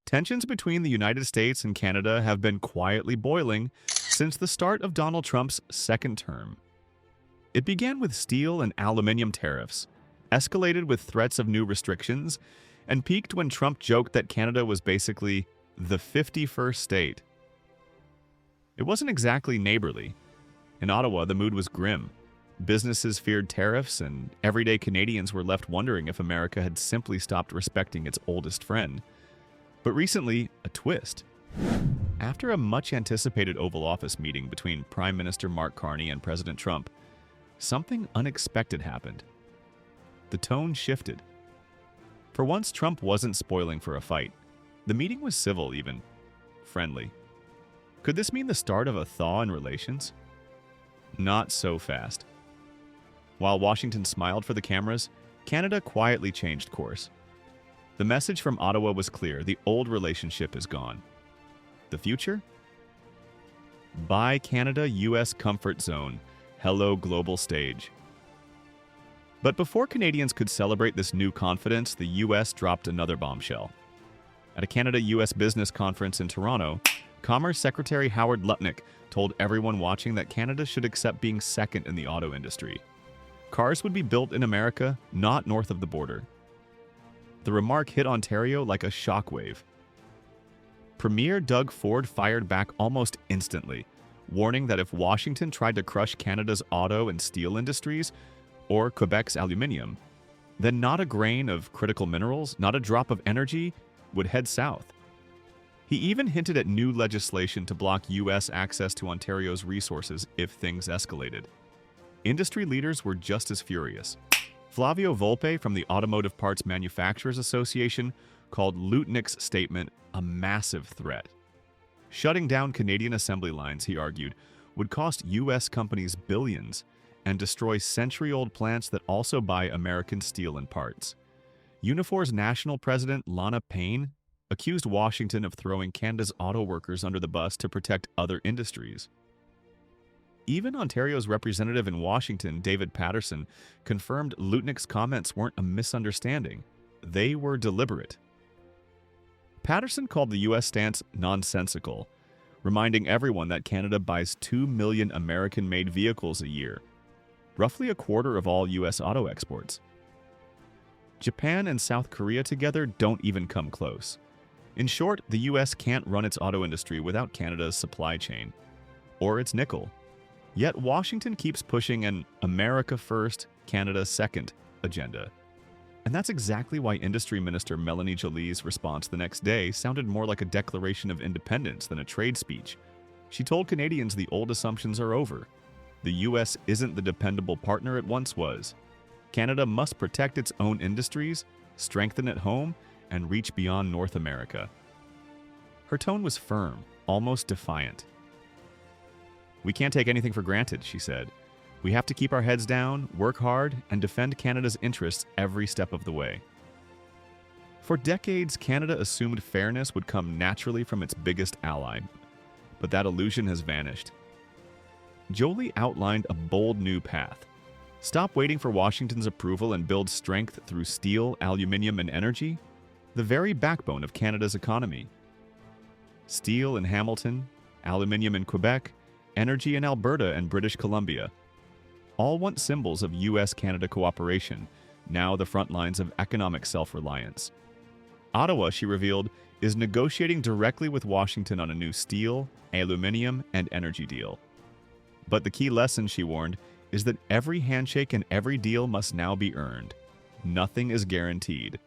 Tensions between the United States and Canada have been quietly boiling since the start of Donald Trump's second term. It began with steel and aluminum tariffs, escalated with threats of new restrictions, and peaked when Trump joked that Canada was basically the 51st state. It wasn't exactly neighborly. In Ottawa, the mood was grim. Businesses feared tariffs, and everyday Canadians were left wondering if America had simply stopped respecting its oldest friend. But recently, a twist. After a much-anticipated Oval Office meeting between Prime Minister Mark Carney and President Trump, something unexpected happened. The tone shifted. For once, Trump wasn't spoiling for a fight. The meeting was civil, even friendly. Could this mean the start of a thaw in relations? Not so fast. While Washington smiled for the cameras, Canada quietly changed course. The message from Ottawa was clear: the old relationship is gone. The future? Buy Canada, US comfort zone. Hello, global stage. But before Canadians could celebrate this new confidence, the US dropped another bombshell. At a Canada-US business conference in Toronto, Commerce Secretary Howard Lutnick told everyone watching that Canada should accept being second in the auto industry. Cars would be built in America, not north of the border. The remark hit Ontario like a shockwave. Premier Doug Ford fired back almost instantly, warning that if Washington tried to crush Canada's auto and steel industries, or Quebec's aluminium, then not a grain of critical minerals, not a drop of energy, would head south. He even hinted at new legislation to block U.S. access to Ontario's resources if things escalated. Industry leaders were just as furious. Flavio Volpe from the Automotive Parts Manufacturers Association called Lutnick's statement a massive threat. Shutting down Canadian assembly lines, he argued, would cost U.S. companies billions and destroy century-old plants that also buy American steel and parts. Unifor's national president, Lana Payne, accused Washington of throwing Canada's auto workers under the bus to protect other industries. Even Ontario's representative in Washington, David Patterson, confirmed Lutnick's comments weren't a misunderstanding. They were deliberate. Patterson called the U.S. stance nonsensical, reminding everyone that Canada buys 2 million American-made vehicles a year, roughly a quarter of all U.S. auto exports. Japan and South Korea together don't even come close. In short, the U.S. can't run its auto industry without Canada's supply chain, or its nickel. Yet Washington keeps pushing an America first, Canada second agenda. And that's exactly why Industry Minister Melanie Joly's response the next day sounded more like a declaration of independence than a trade speech. She told Canadians the old assumptions are over. The U.S. isn't the dependable partner it once was. Canada must protect its own industries, strengthen at home, and reach beyond North America. Her tone was firm, almost defiant. "We can't take anything for granted," she said. "We have to keep our heads down, work hard, and defend Canada's interests every step of the way." For decades, Canada assumed fairness would come naturally from its biggest ally, but that illusion has vanished. Joly outlined a bold new path. Stop waiting for Washington's approval and build strength through steel, aluminum, and energy, the very backbone of Canada's economy. Steel in Hamilton, aluminum in Quebec, energy in Alberta and British Columbia. All want symbols of U.S.-Canada cooperation, now the front lines of economic self-reliance. Ottawa, she revealed, is negotiating directly with Washington on a new steel, aluminum, and energy deal. But the key lesson, she warned, is that every handshake and every deal must now be earned. Nothing is guaranteed.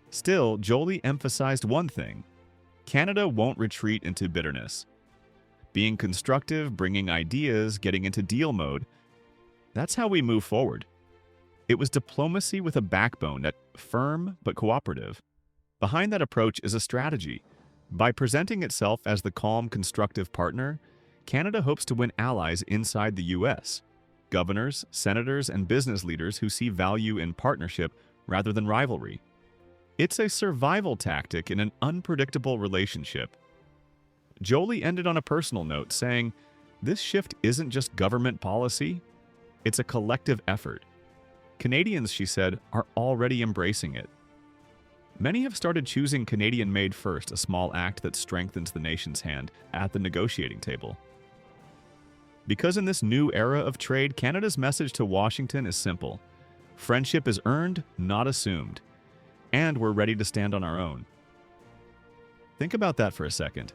Still, Joly emphasized one thing: Canada won't retreat into bitterness. Being constructive, bringing ideas, getting into deal mode, that's how we move forward. It was diplomacy with a backbone, that firm but cooperative. Behind that approach is a strategy. By presenting itself as the calm, constructive partner, Canada hopes to win allies inside the U.S. Governors, senators, and business leaders who see value in partnership rather than rivalry. It's a survival tactic in an unpredictable relationship. Joly ended on a personal note, saying, "This shift isn't just government policy, it's a collective effort." Canadians, she said, are already embracing it. Many have started choosing Canadian-made first, a small act that strengthens the nation's hand at the negotiating table. Because in this new era of trade, Canada's message to Washington is simple. Friendship is earned, not assumed. And we're ready to stand on our own. Think about that for a second.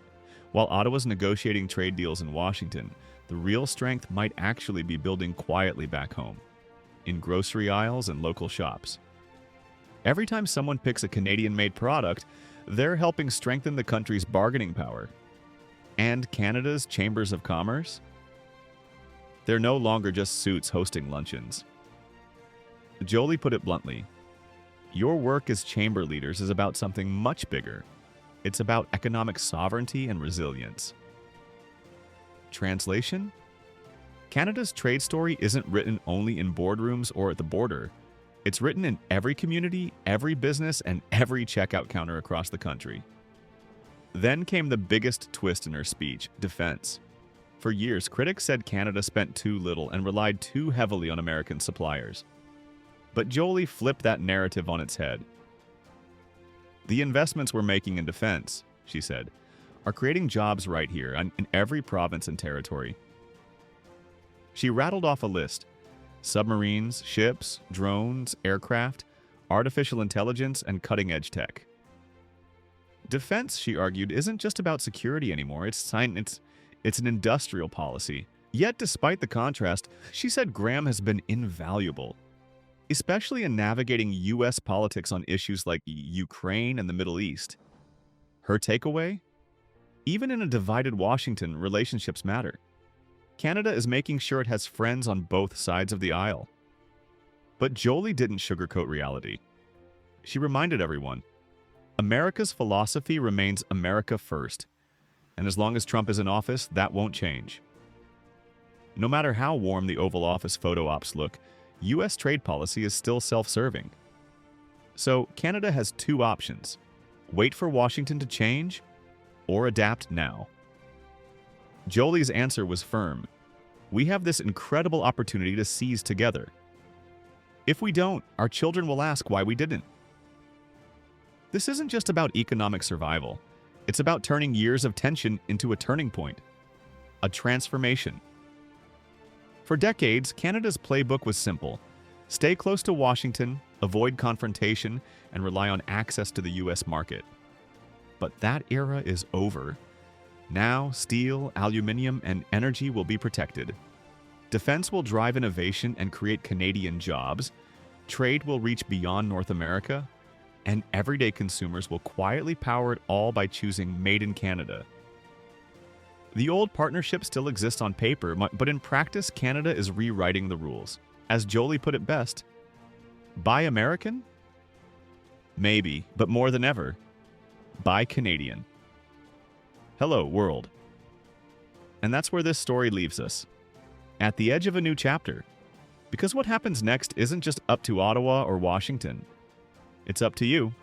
While Ottawa's negotiating trade deals in Washington, the real strength might actually be building quietly back home, in grocery aisles and local shops. Every time someone picks a Canadian-made product, they're helping strengthen the country's bargaining power. And Canada's chambers of commerce? They're no longer just suits hosting luncheons. Jolie put it bluntly, your work as chamber leaders is about something much bigger. It's about economic sovereignty and resilience. Translation? Canada's trade story isn't written only in boardrooms or at the border. It's written in every community, every business, and every checkout counter across the country. Then came the biggest twist in her speech, defense. For years, critics said Canada spent too little and relied too heavily on American suppliers. But Jolie flipped that narrative on its head. The investments we're making in defense, she said, are creating jobs right here in every province and territory. She rattled off a list. Submarines, ships, drones, aircraft, artificial intelligence, and cutting-edge tech. Defense, she argued, isn't just about security anymore. It's an industrial policy. Yet, despite the contrast, she said Graham has been invaluable, especially in navigating U.S. politics on issues like Ukraine and the Middle East. Her takeaway? Even in a divided Washington, relationships matter. Canada is making sure it has friends on both sides of the aisle. But Jolie didn't sugarcoat reality. She reminded everyone, America's philosophy remains America first, and as long as Trump is in office, that won't change. No matter how warm the Oval Office photo ops look, U.S. trade policy is still self-serving. So Canada has two options: wait for Washington to change, or adapt now. Jolie's answer was firm. We have this incredible opportunity to seize together. If we don't, our children will ask why we didn't. This isn't just about economic survival. It's about turning years of tension into a turning point, a transformation. For decades, Canada's playbook was simple. Stay close to Washington, avoid confrontation, and rely on access to the U.S. market. But that era is over. Now, steel, aluminum, and energy will be protected. Defense will drive innovation and create Canadian jobs. Trade will reach beyond North America. And everyday consumers will quietly power it all by choosing Made in Canada. The old partnership still exists on paper, but in practice, Canada is rewriting the rules. As Jolie put it best, buy American? Maybe, but more than ever, buy Canadian. Hello, world. And that's where this story leaves us, at the edge of a new chapter. Because what happens next isn't just up to Ottawa or Washington. It's up to you.